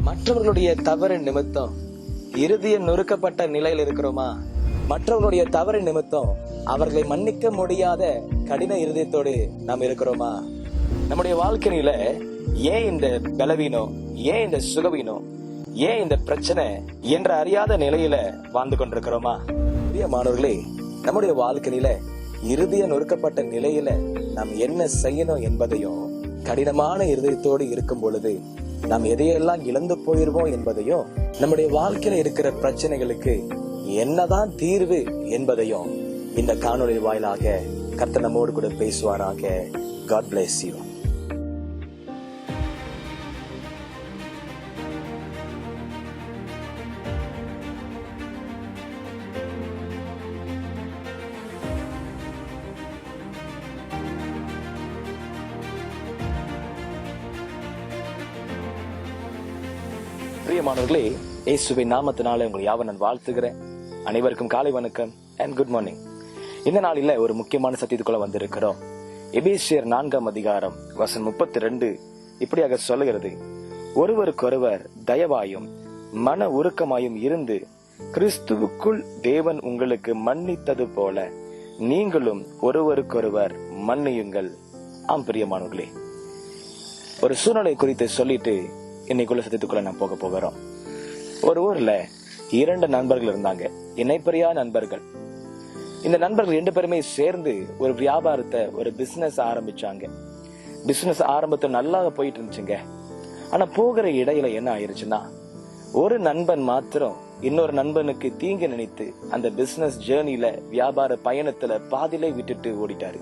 மற்றவர்களுடைய தவறு நிமித்தம் இறுதியில் நொறுக்கப்பட்ட நிலையில் இருக்கிறோமா? மற்றவர்களுடைய தவறு நிமித்தம் அவர்களை மன்னிக்க முடியாத கடின இருதயத்தோடு நாம் இருக்கிறோமா? நம்முடைய வாழ்க்கையில ஏன் இந்த பலவீனம், ஏன் இந்த சுகவீனம், ஏன் இந்த பிரச்சனை என்ற அறியாத நிலையில வாழ்ந்து கொண்டிருக்கிறோமா? மாணவர்களே, நம்முடைய வாழ்க்கையில இறுதிய நொறுக்கப்பட்ட நிலையில நாம் என்ன செய்யணும் என்பதையும், கடினமான இருதயத்தோடு இருக்கும் பொழுது நாம் எதையெல்லாம் இழந்து போயிருவோம் என்பதையும், நம்முடைய வாழ்க்கையில இருக்கிற பிரச்சனைகளுக்கு என்னதான் தீர்வு என்பதையும் இந்த காணொளி வாயிலாக கர்த்தர் நம்மோடு கூட பேசுவாராக. God bless you. பிரியமானவர்களே, இயேசுவின் நாமத்தினால உங்களை யாவ நான் வாழ்த்துகிறேன். அனைவருக்கும் காலை வணக்கம் அண்ட் குட் மார்னிங். இந்த நாளில ஒரு முக்கியமான சத்தியத்துக்குள்ள வந்திருக்கிறோம். எபேசியர் 4ஆம் அதிகாரம் வசனம் 32 இப்படியாக சொல்லுகிறது: ஒருவருக்கொருவர் தயவாயும் மன உருக்கமாயும் இருந்து கிறிஸ்துவுக்குள் தேவன் உங்களுக்கு மன்னித்தது போல நீங்களும் ஒருவருக்கொருவர் மன்னியுங்கள். ஆம் பிரியமானவர்களே, ஒரு சூழ்நிலை குறித்து சொல்லிட்டு இன்னைக்குள்ள சத்தியத்துக்குள்ள நான் போக போகிறோம். ஒரு ஊர்ல 2 நண்பர்கள் இருந்தாங்க, இணைப்பிரியா நண்பர்கள். இந்த நண்பர்கள் 2 பேருமே சேர்ந்து ஒரு வியாபாரத்தை, ஒரு பிசினஸ் ஆரம்பிச்சாங்க. பிசினஸ் ஆரம்பத்தில் நல்லா போயிட்டு இருந்துச்சுங்க. ஆனா போகிற இடையில என்ன ஆயிருச்சுன்னா, ஒரு நண்பன் மாத்திரம் இன்னொரு நண்பனுக்கு தீங்கு நினைத்து அந்த பிசினஸ் ஜேர்னில, வியாபார பயணத்துல பாதியிலே விட்டுட்டு ஓடிட்டாரு.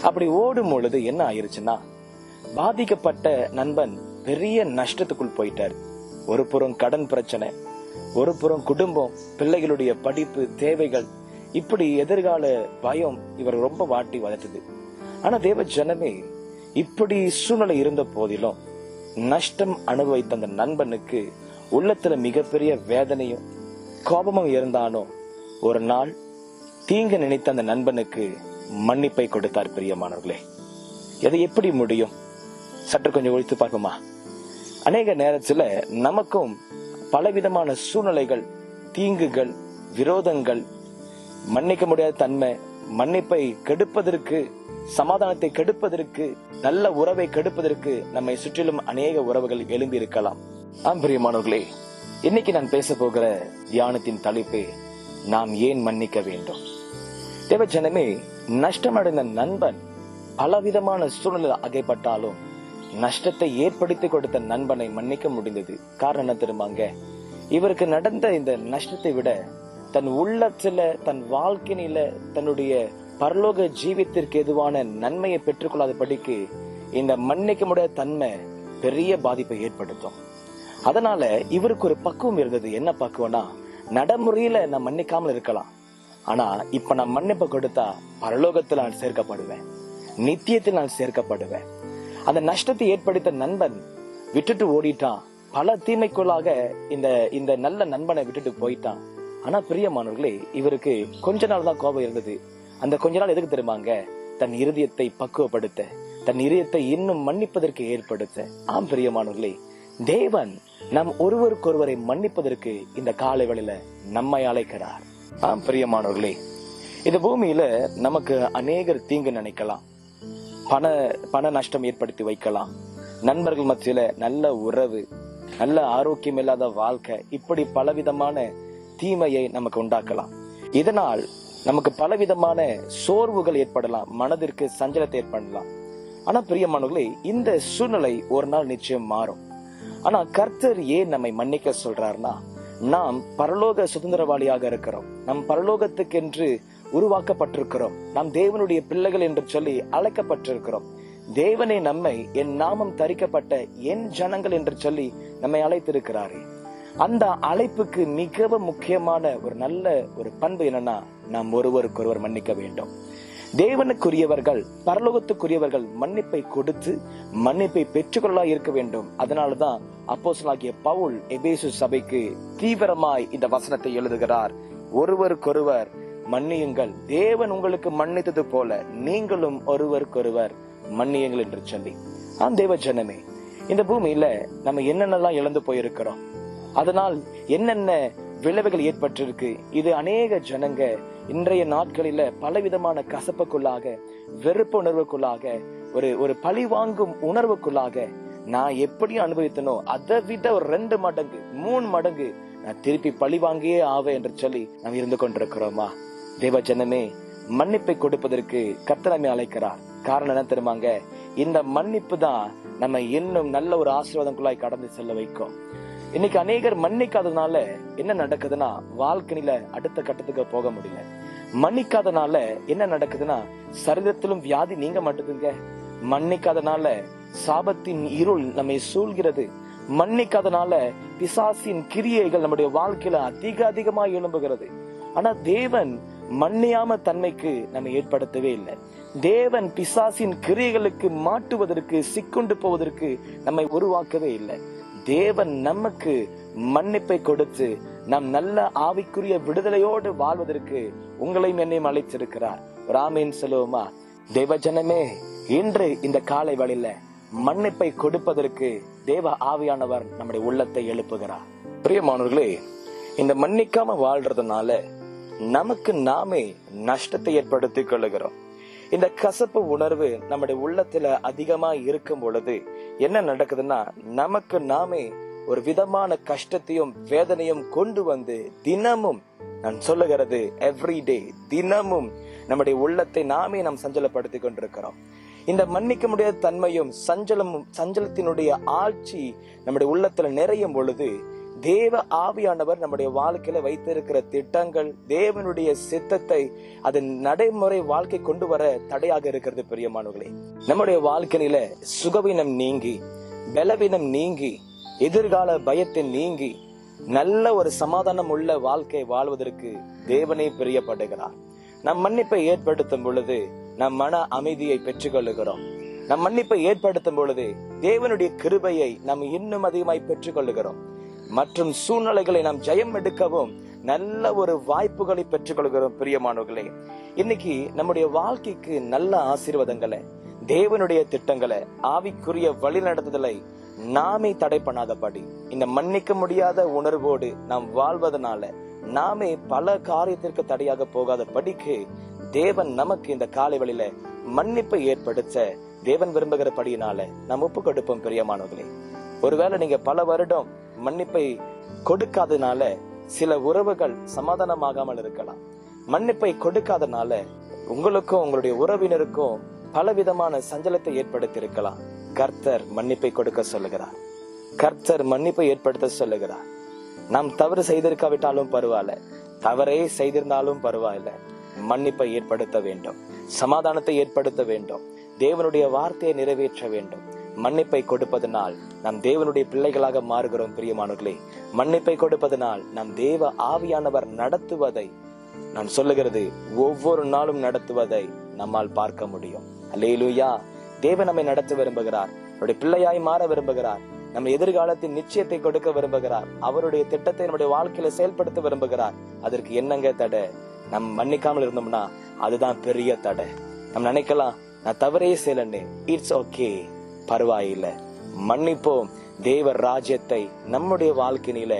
அப்படி ஓடும் பொழுது என்ன ஆயிருச்சுன்னா, பாதிக்கப்பட்ட நண்பன் பெரிய நஷ்டத்துக்குள் போயிட்டார். ஒரு புறம் கடன் பிரச்சனை, ஒரு புறம் குடும்பம், பிள்ளைகளுடைய படிப்பு தேவைகள், இப்படி எதிர்கால பயம் இவர் ரொம்ப வாட்டி வளர்த்தது. ஆனா தேவ ஜனமே, இப்படி சூழ்நிலை இருந்த போதிலும் நஷ்டம் அனுபவித்த அந்த நண்பனுக்கு உள்ளத்துல மிகப்பெரிய வேதனையும் கோபமும் இருந்தாலும் ஒரு நாள் தீங்கு நினைத்த அந்த நண்பனுக்கு மன்னிப்பை கொடுத்தார். பிரியமானவர்களே, எது எப்படி முடியும்? சற்று கொஞ்சம் ஒழித்து பார்ப்போமா? அநேக நேரத்துல நமக்கும் பலவிதமான சூழ்நிலைகள், தீங்குகள், விரோதங்கள், மன்னிக்க முடியாத தன்மை, மன்னிப்பை கெடுப்பதற்கு, சமாதானத்தை கெடுப்பதற்கு, நல்ல உறவை கெடுப்பதற்கு நம்மை சுற்றிலும் அநேக உறவுகள் எழும்பி இருக்கலாம். ஆம் பிரியமானவர்களே, இன்னைக்கு நான் பேச போகிற தியானத்தின் தலைப்பே நாம் ஏன் மன்னிக்க வேண்டும். தேவ ஜனமே, நஷ்டமடைந்த நண்பன் பலவிதமான சூழ்நிலை அகைப்பட்டாலும் நஷ்டத்தை ஏற்படுத்தி கொடுத்த நண்பனை மன்னிக்க முடிந்தது. காரணம் என்ன தெரியுமாங்க? இவருக்கு நடந்த இந்த நஷ்டத்தை விட தன் உள்ளத்துல, தன் வாழ்க்கையில, தன்னுடைய பரலோக ஜீவித்திற்கு எதுவான நன்மையை பெற்றுக்கொள்ளாத படிக்கு இந்த மன்னிக்க முடியாத தன்மை பெரிய பாதிப்பை ஏற்படுத்தும். அதனால இவருக்கு ஒரு பக்குவம் இருந்தது. என்ன பக்குவம்னா, நடைமுறையில நான் மன்னிக்காமல் இருக்கலாம், ஆனா இப்ப நான் மன்னிப்பு கொடுத்தா பரலோகத்தில் நான் சேர்க்கப்படுவேன், நித்தியத்தில் நான் சேர்க்கப்படுவேன். அந்த நஷ்டத்தை ஏற்படுத்த நண்பன் விட்டுட்டு ஓடிட்டான். பல தீமைக்குள்ளாக இந்த நல்ல நண்பனை விட்டுட்டு போயிட்டான். ஆனா பிரியமானவர்களே, இவருக்கு கொஞ்ச நாள் தான் கோபம் இருந்தது. அந்த கொஞ்ச நாள் எதுக்கு தெரியுமாங்க? தன் இருதயத்தை பக்குவப்படுத்த, தன் இருதயத்தை இன்னும் மன்னிப்பதற்கு ஏற்படுத்த. ஆம் பிரியமானவர்களே, தேவன் நம் ஒருவருக்கொருவரை மன்னிப்பதற்கு இந்த காலை வேளையில நம்மை அழைக்கிறார். ஆம் பிரியமானவர்களே, இந்த பூமியில நமக்கு அநேகர் தீங்கு நினைக்கலாம், பண நஷ்டம் ஏற்படுத்தி வைக்கலாம், நண்பர்கள் மத்தியில நல்ல உறவு, நல்ல ஆரோக்கியம் இல்லாத வாழ்க்கை, இப்படி பலவிதமான தீமையை நமக்கு உண்டாக்கலாம். இதனால் நமக்கு பலவிதமான சோர்வுகள் ஏற்படலாம், மனதிற்கு சஞ்சலத்தை ஏற்படலாம். ஆனா பிரியமானவர்களே, இந்த சூழ்நிலை ஒரு நாள் நிச்சயம் மாறும். ஆனா கர்த்தர் ஏன் நம்மை மன்னிக்க சொல்றாருன்னா, நாம் பரலோக சுதந்திரவாளியாக இருக்கிறோம், நம் பரலோகத்துக்கு என்று உருவாக்கப்பட்டிருக்கிறோம், நாம் தேவனுடைய பிள்ளைகள் என்று சொல்லி அழைக்கப்பட்டிருக்கிறோம். தேவனே நம்மை என் நாமம் தரிக்கப்பட்ட என் ஜனங்கள் என்று சொல்லி நம்மை அழைத்திருக்கிறாரே. அந்த அழைப்புக்கு மிகவும் முக்கியமான ஒரு நல்ல ஒரு பண்பு என்னன்னா, நாம் ஒருவருக்கொருவர் மன்னிக்க வேண்டும். தேவனுக்குரியவர்கள், பரலோகத்துக்குரியவர்கள் மன்னிப்பை கொடுத்து மன்னிப்பை பெற்றுக்கொள்ள இருக்க வேண்டும். அதனாலதான் அப்போஸ்தலனாகிய பவுல் எபேசு சபைக்கு தீவிரமாய் இந்த வசனத்தை எழுதுகிறார். ஒருவருக்கொருவர் மன்னியுங்கள், தேவன் உங்களுக்கு மன்னித்தது போல நீங்களும் ஒருவருக்கொருவர் மன்னியுங்கள் என்று சொல்லி. தேவ ஜனமே, இந்த பூமியில நம்ம என்னென்னலாம் இழந்து போயிருக்கிறோம், அதனால் என்னென்ன விளைவுகள் ஏற்பட்டிருக்கு. இது அநேக ஜனங்க இன்றைய நாட்களில பலவிதமான கசப்புக்குள்ளாக, வெறுப்பு உணர்வுக்குள்ளாக, ஒரு பழி வாங்கும் உணர்வுக்குள்ளாக, நான் எப்படி அனுபவித்தனோ அதை விட ஒரு 2 மடங்கு 3 மடங்கு நான் திருப்பி பழி வாங்கியே ஆவே என்று சொல்லி நாம் இருந்து கொண்டிருக்கிறோமா? தேவ ஜனமே, மன்னிப்பை கொடுப்பதற்கு கர்த்தர் நம்மை அழைக்கிறார். காரணம் என்ன தெரியுமாங்க? இந்த மன்னிப்பு தான் நம்ம இன்னும் நல்ல ஒரு ஆசீர்வாதங்களுக்குள்ளாய் கடந்து செல்ல வைக்கும். இன்னைக்கு அநேகர் மன்னிக்காதனால என்ன நடக்குதுன்னா, வாழ்க்கையில அடுத்த கட்டத்துக்கு போக முடியல. மன்னிக்காதனால என்ன நடக்குதுன்னா, சரீரத்திலும் வியாதி நீங்க மாட்டுதுங்க. மன்னிக்காதனால சாபத்தின் இருள் நம்மை சூழ்கிறது. மன்னிக்காதனால பிசாசின் கிரியைகள் நம்முடைய வாழ்க்கையில அதிகமா எழும்புகிறது. ஆனா தேவன் மன்னியாம தன்மைக்கு நம்ம ஏற்படுத்தவே இல்லை. தேவன் பிசாசின் கிரியைகளுக்கு மாட்டுவதற்கு, சிக்குண்டு போவதற்கு நம்மை உருவாக்கவே இல்லை. தேவன் நமக்கு மன்னிப்பை கொடுத்து நம் நல்ல ஆவிக்குரிய விடுதலையோடு வாழ்வதற்கு உங்களையும் என்னையும் அழைத்திருக்கிறார். ராமேன் சொல்லுவோமா? தேவ ஜனமே, இன்று இந்த காலை வேளையில மன்னிப்பை கொடுப்பதற்கு தேவ ஆவியானவர் நம்முடைய உள்ளத்தை எழுப்புகிறார். பிரியமானவர்களே, இந்த மன்னிக்காம வாழ்றதுனால நமக்கு நாமே நஷ்டத்தை ஏற்படுத்திக் கொள்ளுகிறோம். இந்த கசப்பு உணர்வு நம்முடைய உள்ளத்துல அதிகமா இருக்கும் பொழுது என்ன நடக்குதுன்னா, நமக்கு நாமே ஒரு விதமான கஷ்டத்தையும் வேதனையும் கொண்டு வந்து தினமும், நான் சொல்லுகிறது எவ்ரிடே, தினமும் நம்முடைய உள்ளத்தை நாமே நாம் சஞ்சலப்படுத்திக் கொண்டிருக்கிறோம். இந்த மன்னிக்க முடியாத தன்மையும் சஞ்சலத்தினுடைய ஆட்சி நம்முடைய உள்ளத்துல நிறையும் பொழுது தேவ ஆவியானவர் நம்முடைய வாழ்க்கையில வைத்திருக்கிற திட்டங்கள், தேவனுடைய சித்தத்தை அதன் நடைமுறை வாழ்க்கை கொண்டு வர தடையாக இருக்கிறது. பிரியமானவர்களே, நம்முடைய வாழ்க்கையில சுகவீனம் நீங்கி, பலவீனம் நீங்கி, எதிர்கால பயத்தை நீங்கி நல்ல ஒரு சமாதானம் உள்ள வாழ்க்கை வாழ்வதற்கு தேவனே பிரியப்படுகிறார். நம் மன்னிப்பை ஏற்படுத்தும் பொழுது நம் மன அமைதியை பெற்றுக் கொள்ளுகிறோம். நம் மன்னிப்பை ஏற்படுத்தும் பொழுது தேவனுடைய கிருபையை நாம் இன்னும் அதிகமாய் பெற்றுக் கொள்ளுகிறோம். மற்றும் சூழ்நிலைகளை நாம் ஜெயம் எடுக்கவும் நல்ல ஒரு வாய்ப்புகளை பெற்றுக் கொள்கிறோம். பிரியமானவர்களே, இன்னைக்கு நம்முடைய வாழ்க்கைக்கு நல்ல ஆசீர்வாதங்களை, தேவனுடைய திட்டங்களை, ஆவிக்குரிய வழி நடத்துதலை நாமே தடை பண்ணாதபடி, இந்த மன்னிக்க முடியாத உணர்வோடு நாம் வாழ்வதனால நாமே பல காரியத்திற்கு தடையாக போகாத படிக்கு தேவன் நமக்கு இந்த காலை வழியில மன்னிப்பை ஏற்படுத்த தேவன் விரும்புகிறபடியினால நாம் ஒப்பு கொடுப்போம். பிரியமானவர்களே, ஒருவேளை நீங்க பல வருடம் மன்னிப்பை கொடுக்காதனால சில உறவுகள் சமாதானமாகாமல் இருக்கலாம். மன்னிப்பை கொடுக்காதனால உங்களுக்கும் உங்களுடைய உறவினருக்கும் பலவிதமான சஞ்சலத்தை ஏற்படுத்தி இருக்கலாம். கர்த்தர் மன்னிப்பை கொடுக்க சொல்லுகிறார். கர்த்தர் மன்னிப்பை ஏற்படுத்த சொல்லுகிறார். நாம் தவறு செய்திருக்காவிட்டாலும் பரவாயில்ல, தவறே செய்திருந்தாலும் பரவாயில்ல, மன்னிப்பை ஏற்படுத்த வேண்டும், சமாதானத்தை ஏற்படுத்த வேண்டும், தேவனுடைய வார்த்தையை நிறைவேற்ற வேண்டும். மன்னிப்பை கொடுப்பதனால் நாம் தேவனுடைய பிள்ளைகளாக மாறுகிறோம். பிரியமானவர்களே, மன்னிப்பை கொடுப்பதனால் நாம் தேவ ஆவியானவர் நடத்துவதை, நான் சொல்லுகிறது ஒவ்வொரு நாளும் நடத்துவதை நம்மால் பார்க்க முடியும். அல்லேலூயா. தேவன் நம்மை நடத்த விரும்புகிறார். அவருடைய பிள்ளையாய் மாற விரும்புகிறார். நம்ம எதிர்காலத்தின் நிச்சயத்தை கொடுக்க விரும்புகிறார். அவருடைய திட்டத்தை நம்முடைய வாழ்க்கையில செயல்படுத்த விரும்புகிறார். அதற்கு என்னங்க தடை? நம் மன்னிக்காமல் இருந்தோம்னா அதுதான் பெரிய தடை. நம்ம நினைக்கலாம், நான் தவறே செய்யலன்னு. இட்ஸ் ஓகே, பரவாயில்ல, மன்னிப்போம். தேவ ராஜ்யத்தை நம்முடைய வாழ்க்கையில,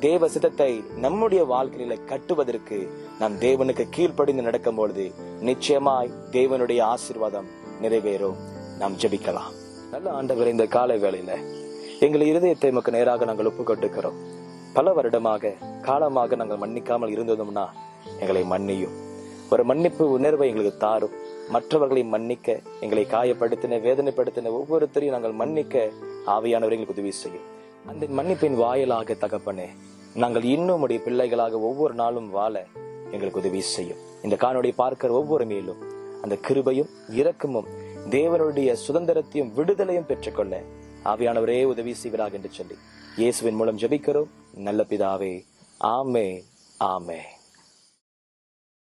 தேவ சித்தத்தை நம்முடைய வாழ்க்கையில கட்டுவதற்கு நாம் தேவனுக்கு கீழ்ப்படிந்து நடக்கும் பொழுது நிச்சயமாய் தேவனுடைய ஆசீர்வாதம் நிறைவேறும். நாம் ஜெபிக்கலாம். நல்ல ஆண்டவர், இந்த காலை வேளையில எங்கள் இருதயத்தை நமக்கு நேராக நாங்கள் ஒப்பு கொண்டிருக்கிறோம். பல வருடமாக காலமாக நாங்கள் மன்னிக்காமல் இருந்ததும்னா எங்களை மன்னியும். ஒரு மன்னிப்பு உணர்வை எங்களுக்கு தாரும். மற்றவர்களை மன்னிக்க, எங்களை காயப்படுத்தின, வேதனைப்படுத்தின ஒவ்வொருத்தரையும் நாங்கள் மன்னிக்க ஆவியானவர் எங்களுக்கு உதவி செய்யும். அந்த மன்னிப்பின் வாயிலாக தகப்பனே, நாங்கள் இன்னும் உடைய பிள்ளைகளாக ஒவ்வொரு நாளும் வாழ எங்களுக்கு உதவி செய்யும். இந்த காணொளி பார்க்கிற ஒவ்வொரு மேலும் அந்த கிருபையும் இரக்கமும் தேவனுடைய சுதந்திரத்தையும் விடுதலையும் பெற்றுக்கொள்ள ஆவியானவரே உதவி செய்வராக என்று சொல்லி இயேசுவின் மூலம் ஜெபிக்கிறோம் நல்ல பிதாவே. ஆமென், ஆமென்.